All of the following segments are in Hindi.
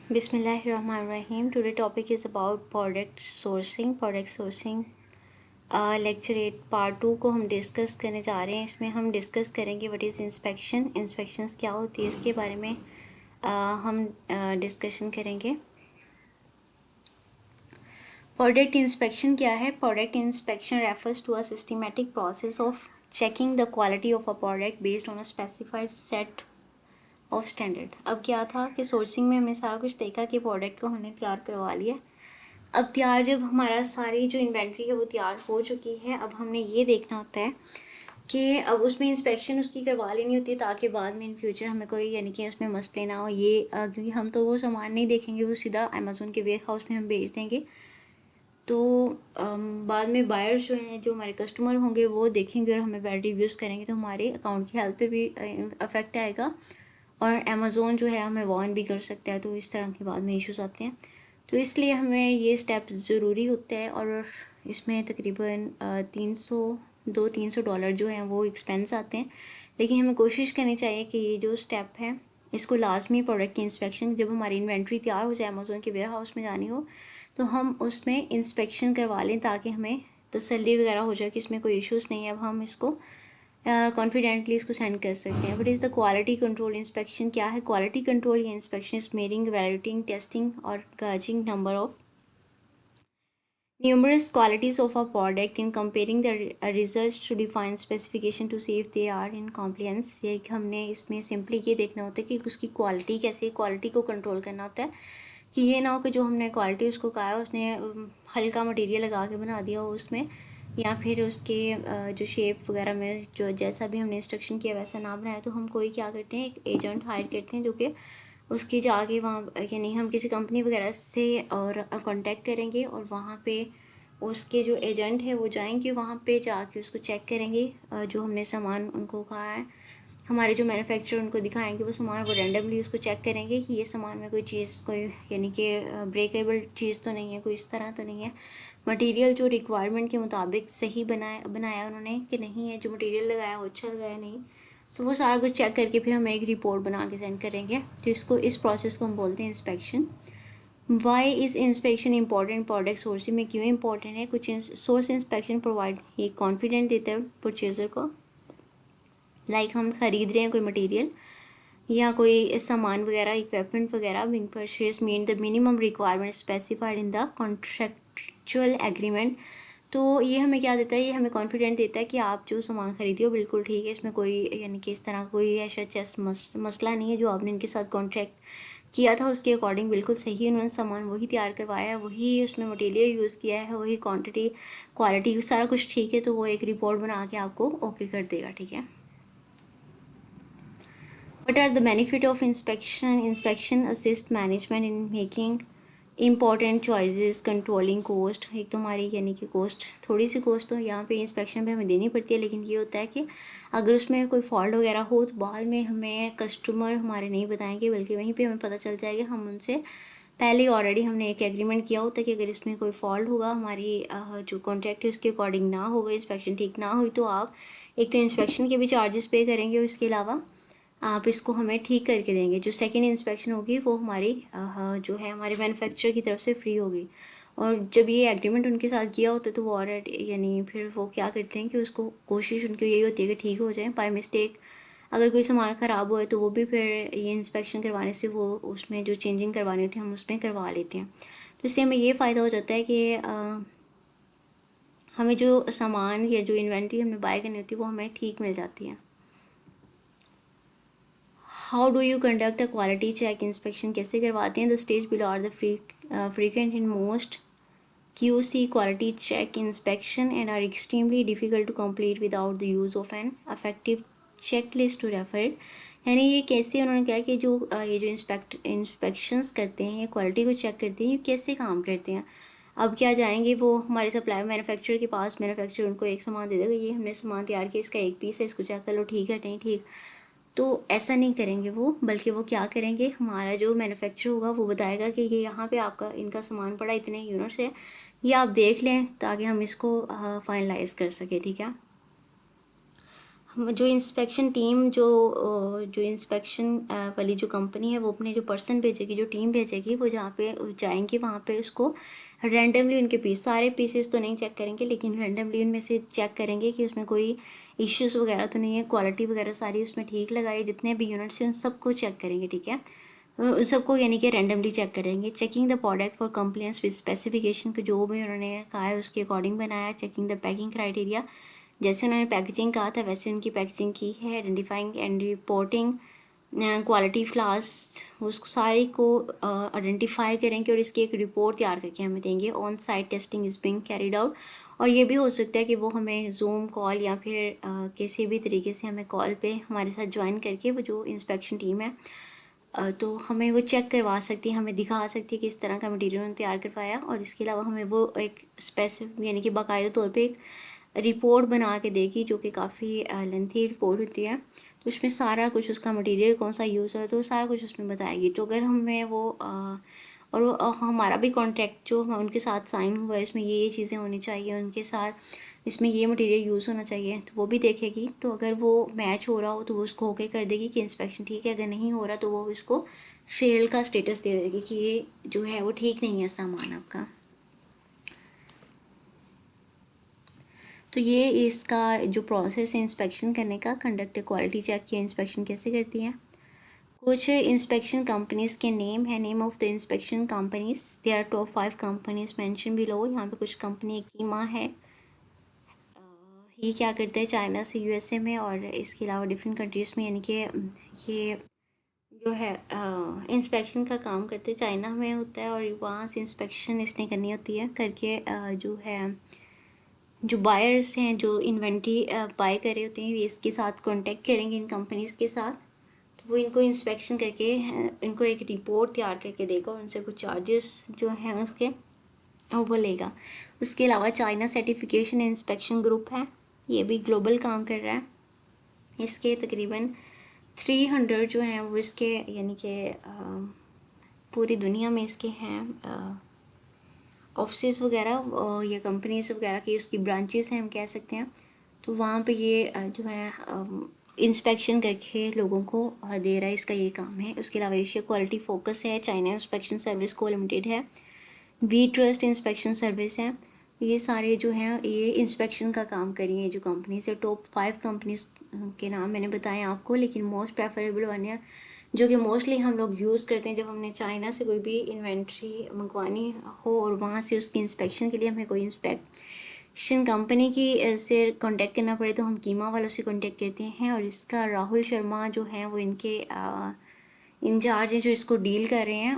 Bismillahirrahmanirrahim. Today topic is about product sourcing. Product sourcing lecture 8 part 2 को हम डिस्कस करने जा रहे हैं। इसमें हम डिस्कस करेंगे व्हाट इज़ इंस्पेक्शन, इंस्पेक्शंस क्या होती है, इसके बारे में हम डिस्कशन करेंगे। प्रोडक्ट इंस्पेक्शन क्या है? Product inspection refers to a systematic process of checking the quality of a product based on a specified set of standard. अब क्या था कि सोर्सिंग में हमने सारा कुछ देखा कि प्रोडक्ट को हमने तैयार करवा लिया। अब तैयार जब हमारा सारी जो इन्वेंट्री है वो तैयार हो चुकी है, अब हमने ये देखना होता है कि अब उसमें इंस्पेक्शन उसकी करवा लेनी होती है ताकि बाद में इन फ्यूचर हमें कोई यानी कि उसमें मसले ना हो। ये क्योंकि हम तो वो सामान नहीं देखेंगे, वो सीधा अमेज़ोन के वेयर हाउस में हम भेज देंगे, तो बाद में बायर्स जो हैं, जो हमारे कस्टमर होंगे, वो देखेंगे और हमें बैड रिव्यूज़ करेंगे, तो हमारे अकाउंट की हेल्थ पे भी अफेक्ट आएगा और अमेज़ोन जो है हमें वार्न भी कर सकता है। तो इस तरह के बाद में इश्यूज़ आते हैं, तो इसलिए हमें ये स्टेप ज़रूरी होता है। और इसमें तकरीबन $300 जो हैं वो एक्सपेंस आते हैं, लेकिन हमें कोशिश करनी चाहिए कि ये जो स्टेप है इसको लाजमी प्रोडक्ट की इंस्पेक्शन, जब हमारी इन्वेंट्री तैयार हो जाए अमेज़ोन के वेयर हाउस में जानी हो, तो हम उसमें इंस्पेक्शन करवा लें ताकि हमें तसल्ली वगैरह हो जाए कि इसमें कोई इश्यूज़ नहीं है। अब हम इसको कॉन्फिडेंटली इसको सेंड कर सकते हैं। But is the quality control inspection क्या है? क्वालिटी कंट्रोल या inspection is metering, validating, testing और gauging number of numerous qualities of a product in comparing the results to define specification to see if they are in compliance। ये हमने इसमें सिंपली ये देखना होता है कि उसकी क्वालिटी कैसी है, क्वालिटी को कंट्रोल करना होता है कि ये ना हो कि जो हमने क्वालिटी उसको कहा है उसने हल्का मटेरियल लगा के बना दिया हो उसमें, या फिर उसके जो शेप वगैरह में जो जैसा भी हमने इंस्ट्रक्शन किया वैसा ना बनाया। तो हम कोई क्या करते हैं, एक एजेंट हायर करते हैं जो कि उसकी जाके वहाँ, यानी हम किसी कंपनी वगैरह से और कांटेक्ट करेंगे और वहाँ पे उसके जो एजेंट है वो जाएंगे, वहाँ पे जाके उसको चेक करेंगे जो हमने सामान उनको कहा है, हमारे जो मैन्युफैक्चरर उनको दिखाएंगे वो सामान, वो रैंडमली उसको चेक करेंगे कि ये सामान में कोई चीज़, कोई यानी कि ब्रेकेबल चीज़ तो नहीं है, कोई इस तरह तो नहीं है, मटेरियल जो रिक्वायरमेंट के मुताबिक सही बनाया उन्होंने कि नहीं है, जो मटेरियल लगाया वो अच्छा लगाया नहीं। तो वो सारा कुछ चेक करके फिर हम एक रिपोर्ट बना के सेंड करेंगे। तो इस प्रोसेस को हम बोलते हैं inspection. Why is inspection important product sourcing में? क्यों इंपॉर्टेंट है? कुछ सोर्स इंस्पेक्शन प्रोवाइड ये कॉन्फिडेंट देता है परचेज़र को, लाइक हम खरीद रहे हैं कोई मटेरियल या कोई सामान वगैरह, इक्विपमेंट वगैरह, being purchase mean the minimum requirement specified in the contractual agreement. तो ये हमें क्या देता है, ये हमें कॉन्फिडेंट देता है कि आप जो सामान खरीदे हो बिल्कुल ठीक है, इसमें कोई यानी कि इस तरह कोई ऐसा मसला नहीं है। जो आपने इनके साथ कॉन्ट्रैक्ट किया था उसके अकॉर्डिंग बिल्कुल सही उन्होंने सामान वही तैयार करवाया है, वही उसमें मटेरियल यूज़ किया है, वही क्वांटिटी, क्वालिटी, सारा कुछ ठीक है। तो वो एक रिपोर्ट बना के आपको ओके कर देगा, ठीक है। What are the benefit of inspection? Inspection assist management in making important choices, controlling cost। एक तो हमारी यानी कि cost, थोड़ी सी cost तो यहाँ पे इंस्पेक्शन पे हमें देनी पड़ती है, लेकिन ये होता है कि अगर उसमें कोई फॉल्ट वगैरह हो तो बाद में हमें कस्टमर हमारे नहीं बताएंगे, बल्कि वहीं पे हमें पता चल जाएगा। हम उनसे पहले ही ऑलरेडी हमने एक एग्रीमेंट किया होता है कि अगर इसमें कोई फॉल्ट होगा, हमारी जो कॉन्ट्रैक्ट है उसके अकॉर्डिंग ना होगा, इंस्पेक्शन ठीक ना हुई, तो आप एक तो इंस्पेक्शन के भी चार्जेस पे करेंगे और इसके अलावा आप इसको हमें ठीक करके देंगे। जो सेकंड इंस्पेक्शन होगी वो हमारी जो है हमारे मैन्युफैक्चरर की तरफ से फ्री होगी। और जब ये एग्रीमेंट उनके साथ किया होता है तो वो ऑलरेडी यानी फिर वो क्या करते हैं कि उसको कोशिश उनकी यही होती है कि ठीक हो जाए। बाय मिस्टेक अगर कोई सामान ख़राब हुआ है तो वो भी फिर ये इंस्पेक्शन करवाने से वो उसमें जो चेंजिंग करवानी होती है हम उसमें करवा लेते हैं। तो इससे हमें ये फ़ायदा हो जाता है कि हमें जो सामान या जो इन्वेंट्री हमने बाय करनी होती है वो हमें ठीक मिल जाती है। How do you conduct a quality check? Inspection कैसे करवाते हैं? The stage below are the frequent in most QC quality check inspection and are extremely difficult to complete without the use of an effective checklist to refer it। यानी ये कैसे उन्होंने कहा कि जो ये जो इंस्पेक्शंस करते हैं या क्वालिटी को चेक करते हैं, ये कैसे काम करते हैं। अब क्या जाएंगे वो हमारे सप्लाई मैन्युफैक्चरर के पास, मैन्युफैक्चरर उनको एक सामान दे देगा, ये हमने सामान तैयार किया, इसका एक पीस है, इसको चेक कर लो, ठीक है नहीं ठीक। तो ऐसा नहीं करेंगे वो, बल्कि वो क्या करेंगे, हमारा जो मैन्युफैक्चर होगा वो बताएगा कि ये यहाँ पे आपका इनका सामान पड़ा इतने यूनिट्स है, ये आप देख लें ताकि हम इसको फाइनलाइज कर सकें, ठीक है। जो इंस्पेक्शन टीम जो इंस्पेक्शन वाली जो कंपनी है वो अपने जो पर्सन भेजेगी, जो टीम भेजेगी, वो जहाँ पे जाएंगे वहाँ पे उसको रैंडमली उनके पीस, सारे पीसेस तो नहीं चेक करेंगे लेकिन रैंडमली उनमें से चेक करेंगे कि उसमें कोई इश्यूज़ वगैरह तो नहीं है, क्वालिटी वगैरह सारी उसमें ठीक लगाई, जितने भी यूनिट्स हैं उन सबको चेक करेंगे, ठीक है। उन सबको यानी कि रैंडमली चेक करेंगे। Checking the product for compliance with specification को जो भी उन्होंने कहा है उसके अकॉर्डिंग बनाया। चेकिंग द पैकिंग क्राइटेरिया, जैसे उन्होंने पैकेजिंग कहा था वैसे उनकी पैकेजिंग की है। आइडेंटिफाइंग एंड रिपोर्टिंग क्वालिटी फ्लास, उसको सारे को आइडेंटिफाई करेंगे और इसकी एक रिपोर्ट तैयार करके हमें देंगे। On site testing is being carried out, और ये भी हो सकता है कि वो हमें जूम कॉल या फिर किसी भी तरीके से हमें कॉल पे हमारे साथ ज्वाइन करके वो जो इंस्पेक्शन टीम है तो हमें वो चेक करवा सकती है, हमें दिखा सकती है कि इस तरह का मटेरियल उन्होंने तैयार करवाया। और इसके अलावा हमें वो एक स्पेसिफिक यानी कि बाकायदा तौर पे एक रिपोर्ट बना के देगी जो कि काफ़ी लेंथी रिपोर्ट होती है। तो उसमें सारा कुछ उसका मटेरियल कौन सा यूज़ है तो सारा कुछ उसमें बताएगी। तो अगर हमें वो और वो हमारा भी कॉन्ट्रैक्ट जो उनके साथ साइन हुआ है इसमें ये चीज़ें होनी चाहिए उनके साथ, इसमें ये मटेरियल यूज़ होना चाहिए, तो वो भी देखेगी। तो अगर वो मैच हो रहा हो तो वो उसको ओके कर देगी कि इंस्पेक्शन ठीक है, अगर नहीं हो रहा तो वो इसको फेल का स्टेटस दे देगी कि ये जो है वो ठीक नहीं है सामान आपका। तो ये इसका जो प्रोसेस है इंस्पेक्शन करने का, कंडक्ट क्वालिटी चेक की इंस्पेक्शन कैसे करती है। कुछ इंस्पेक्शन कंपनीज के नेम है, name of the inspection companies, there are top 5 companies mention below. यहाँ पे कुछ कंपनी कीमा है, ये क्या करते हैं चाइना से यूएसए में और इसके अलावा डिफरेंट कंट्रीज़ में, यानी कि ये जो है इंस्पेक्शन का काम करते हैं, चाइना में होता है और वहाँ से इंस्पेक्शन इसने करनी होती है करके जो है जो बायर्स हैं जो इन्वेंट्री बाय कर रहे होते हैं ये इसके साथ कांटेक्ट करेंगे इन कंपनीज़ के साथ। तो वो इनको इंस्पेक्शन करके इनको एक रिपोर्ट तैयार करके देगा और उनसे कुछ चार्जेस जो हैं उसके वो लेगा। उसके अलावा चाइना सर्टिफिकेशन इंस्पेक्शन ग्रुप है, ये भी ग्लोबल काम कर रहा है। इसके तकरीबन 300 जो हैं वो इसके यानी कि पूरी दुनिया में इसके हैं ऑफिस वगैरह या कंपनीज वगैरह की उसकी ब्रांचेस हैं हम कह सकते हैं। तो वहाँ पे ये जो है इंस्पेक्शन करके लोगों को दे रहा है, इसका ये काम है। उसके अलावा एशिया क्वालिटी फोकस है, चाइना इंस्पेक्शन सर्विस को लिमिटेड है, वी ट्रस्ट इंस्पेक्शन सर्विस है। ये सारे जो हैं ये इंस्पेक्शन का काम करी है जो कंपनीज है। टॉप 5 कंपनीज के नाम मैंने बताए आपको, लेकिन मोस्ट प्रेफरेबल वन है जो कि मोस्टली हम लोग यूज़ करते हैं जब हमने चाइना से कोई भी इन्वेंट्री मंगवानी हो और वहाँ से उसकी इंस्पेक्शन के लिए हमें कोई इंस्पेक्शन कंपनी की से कांटेक्ट करना पड़े तो हम कीमा वालों से कांटेक्ट करते हैं। और इसका राहुल शर्मा जो है वो इनके इंचार्ज हैं जो इसको डील कर रहे हैं।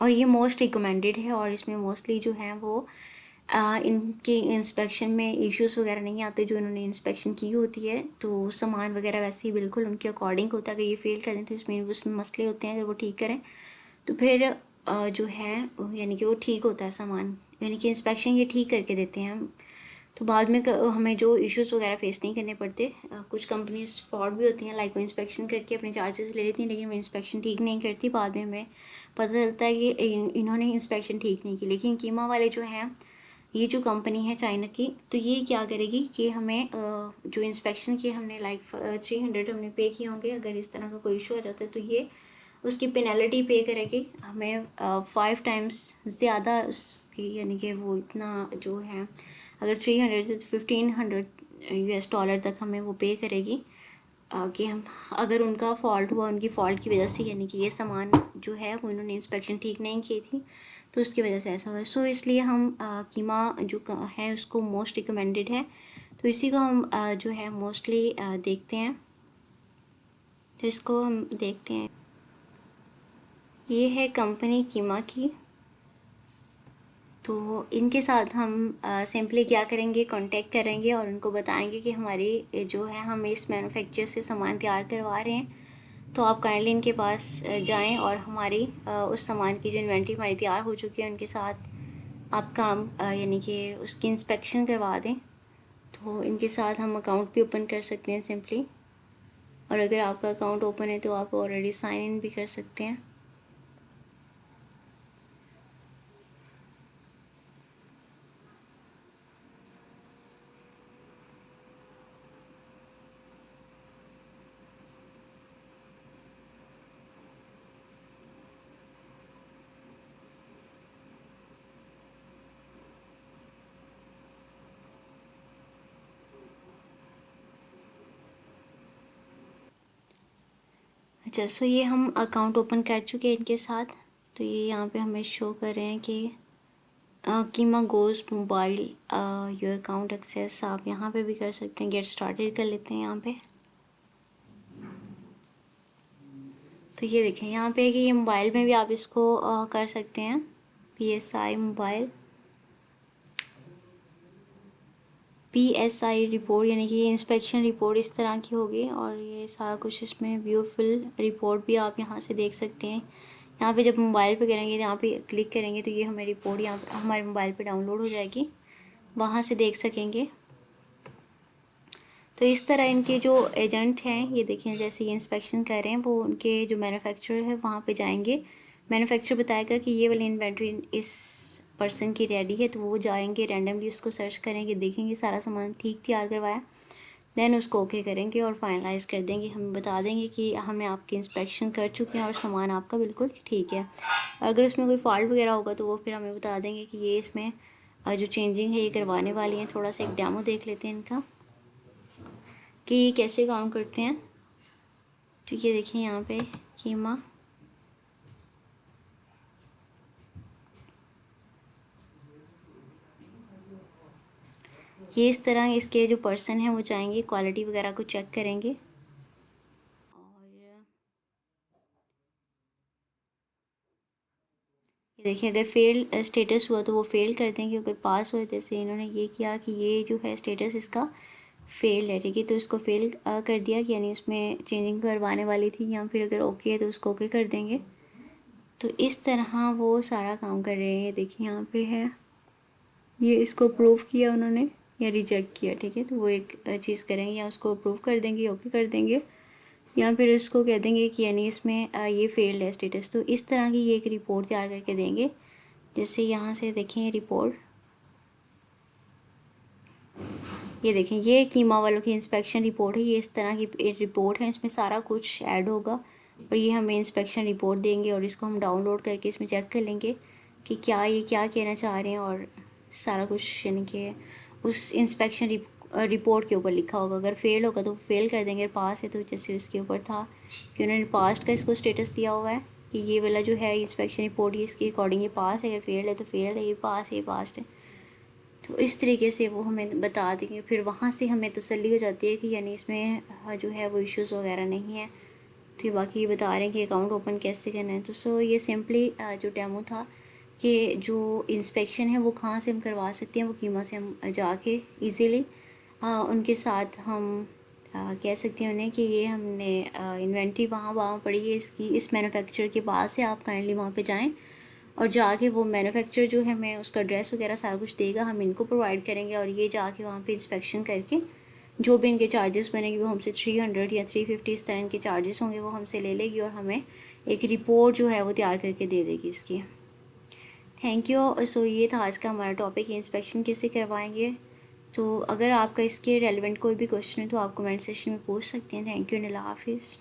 और ये मोस्ट रिकमेंडेड है और इसमें मोस्टली जो है वो इनके इंस्पेक्शन में इश्यूज़ वगैरह नहीं आते जो इन्होंने इंस्पेक्शन की होती है। तो सामान वगैरह वैसे ही बिल्कुल उनके अकॉर्डिंग होता है। अगर ये फेल कर दें तो इसमें उसमें मसले होते हैं, अगर वो ठीक करें तो फिर जो है यानी कि वो ठीक होता है सामान, यानी कि इंस्पेक्शन ये ठीक करके देते हैं हम। तो बाद में हमें जो इश्यूज़ वगैरह फेस नहीं करने पड़ते। कुछ कंपनीज फ्रॉड भी होती हैं, लाइक वो इंस्पेक्शन करके अपने चार्जेस ले लेती हैं लेकिन वो इंस्पेक्शन ठीक नहीं करती, बाद में हमें पता चलता है कि इन्होंने इंस्पेक्शन ठीक नहीं की। लेकिन कीमा वाले जो हैं ये जो कंपनी है चाइना की, तो ये क्या करेगी कि हमें जो इंस्पेक्शन की हमने लाइक 300 हमने पे किए होंगे, अगर इस तरह का कोई इशू आ जाता है तो ये उसकी पेनल्टी पे करेगी हमें 5 टाइम्स ज़्यादा उसकी, यानी कि वो इतना जो है अगर 300 तो 1500 US डॉलर तक हमें वो पे करेगी कि हम अगर उनका फ़ॉल्ट हुआ, उनकी फ़ॉल्ट की वजह से, यानी कि ये सामान जो है वो इन्होंने इंस्पेक्शन ठीक नहीं की थी तो उसकी वजह से ऐसा हुआ। सो इसलिए हम कीमा जो है उसको मोस्ट रिकमेंडेड है, तो इसी को हम जो है मोस्टली देखते हैं। तो इसको हम देखते हैं, ये है कंपनी कीमा की। तो इनके साथ हम सिंपली क्या करेंगे, कांटेक्ट करेंगे और उनको बताएंगे कि हमारी जो है हम इस मैन्युफैक्चर से सामान तैयार करवा रहे हैं, तो आप काइंडली इनके पास जाएं और हमारी उस सामान की जो इन्वेंट्री हमारी तैयार हो चुकी है उनके साथ आप काम यानी कि उसकी इंस्पेक्शन करवा दें। तो इनके साथ हम अकाउंट भी ओपन कर सकते हैं सिंपली, और अगर आपका अकाउंट ओपन है तो आप ऑलरेडी साइन इन भी कर सकते हैं। अच्छा, सो ये हम अकाउंट ओपन कर चुके हैं इनके साथ। तो ये यहाँ पे हमें शो कर रहे हैं कि कीमा goes mobile your account access. आप यहाँ पे भी कर सकते हैं, गेट स्टार्टेड कर लेते हैं यहाँ पे। तो ये देखें यहाँ पे कि ये मोबाइल में भी आप इसको कर सकते हैं, PSI मोबाइल, PSI रिपोर्ट, यानी कि ये इंस्पेक्शन रिपोर्ट इस तरह की होगी। और ये सारा कुछ इसमें व्यू फुल रिपोर्ट भी आप यहाँ से देख सकते हैं। यहाँ पे जब मोबाइल पे करेंगे, यहाँ पे क्लिक करेंगे तो ये हमें रिपोर्ट यहाँ पे हमारे मोबाइल पे डाउनलोड हो जाएगी, वहाँ से देख सकेंगे। तो इस तरह इनके जो एजेंट हैं, ये देखें जैसे ये इंस्पेक्शन कर रहे हैं, वो उनके जो मैन्युफैक्चरर है वहाँ पे जाएंगे। मैन्युफैक्चरर बताएगा कि ये वाली इन्वेंट्री इस पर्सन की रेडी है, तो वो जाएंगे रैंडमली उसको सर्च करेंगे, देखेंगे सारा सामान ठीक तैयार करवाया, देन उसको ओके करेंगे और फाइनलाइज़ कर देंगे। हमें बता देंगे कि हमने आपकी इंस्पेक्शन कर चुके हैं और सामान आपका बिल्कुल ठीक है। अगर उसमें कोई फॉल्ट वगैरह होगा तो वो फिर हमें बता देंगे कि ये इसमें जो चेंजिंग है ये करवाने वाली हैं। थोड़ा सा एक डेमो देख लेते हैं इनका कि कैसे काम करते हैं। तो ये देखिए यहाँ पे कीमा, ये इस तरह इसके जो पर्सन हैं वो जाएंगे, क्वालिटी वगैरह को चेक करेंगे। और ये देखिए अगर फेल स्टेटस हुआ तो वो फेल कर देंगे, अगर पास हुए, जैसे इन्होंने ये किया कि ये जो है स्टेटस इसका फेल है, ठीक है, तो इसको फेल कर दिया कि यानी उसमें चेंजिंग करवाने वाली थी, या फिर अगर ओके है तो उसको ओके कर देंगे। तो इस तरह वो सारा काम कर रहे हैं। देखिए यहाँ पे है, ये इसको अप्रूव किया उन्होंने या रिजेक्ट किया, ठीक है, तो वो एक चीज़ करेंगे, या उसको अप्रूव कर देंगे, ओके कर देंगे, या फिर इसको कह देंगे कि यानी इसमें ये फेल्ड है स्टेटस। तो इस तरह की ये एक रिपोर्ट तैयार करके देंगे। जैसे यहाँ से देखें रिपोर्ट, ये देखें ये कीमा वालों की इंस्पेक्शन रिपोर्ट है, ये इस तरह की रिपोर्ट है, इसमें सारा कुछ ऐड होगा और ये हमें इंस्पेक्शन रिपोर्ट देंगे और इसको हम डाउनलोड करके इसमें चेक कर लेंगे कि क्या ये क्या कहना चाह रहे हैं, और सारा कुछ यानी कि उस इंस्पेक्शन रिपोर्ट के ऊपर लिखा होगा। अगर फेल होगा तो फेल कर देंगे, पास है तो जैसे उसके ऊपर था कि उन्होंने पास्ट का इसको स्टेटस दिया हुआ है कि ये वाला जो है इंस्पेक्शन रिपोर्ट ये इसके अकॉर्डिंग ये पास है, अगर फेल है तो फेल है, ये पास है ये पास्ट है। तो इस तरीके से वो हमें बता देंगे, फिर वहाँ से हमें तसल्ली हो जाती है कि यानी इसमें जो है वो इश्यूज़ वगैरह नहीं है। फिर बाकी ये बता रहे हैं कि अकाउंट ओपन कैसे करना है। तो सो ये सिंपली जो डेमो था कि जो इंस्पेक्शन है वो कहाँ से हम करवा सकते हैं, वो कीमा से हम जाके इजीली उनके साथ हम कह सकते हैं उन्हें कि ये हमने इन्वेंट्री वहाँ वहाँ पड़ी है इसकी, इस मैन्युफैक्चरर के पास है, आप काइंडली वहाँ पे जाएं और जाके वो मैन्युफैक्चरर जो है हमें उसका एड्रेस वगैरह सारा कुछ देगा, हम इनको प्रोवाइड करेंगे और ये जाके वहाँ पे इंस्पेक्शन करके जो भी इनके चार्जेस बनेंगे वो हमसे 300 या 350 इस तरह इनके चार्जेस होंगे वो हमसे ले लेगी और हमें एक रिपोर्ट जो है वो तैयार करके दे देगी इसकी। Thank you. सो ये था आज का हमारा टॉपिक, इंस्पेक्शन कैसे करवाएंगे। तो अगर आपका इसके रेलिवेंट कोई भी क्वेश्चन है तो आप कमेंट सेक्शन में पूछ सकते हैं। थैंक यू, अल्लाह हाफिज़।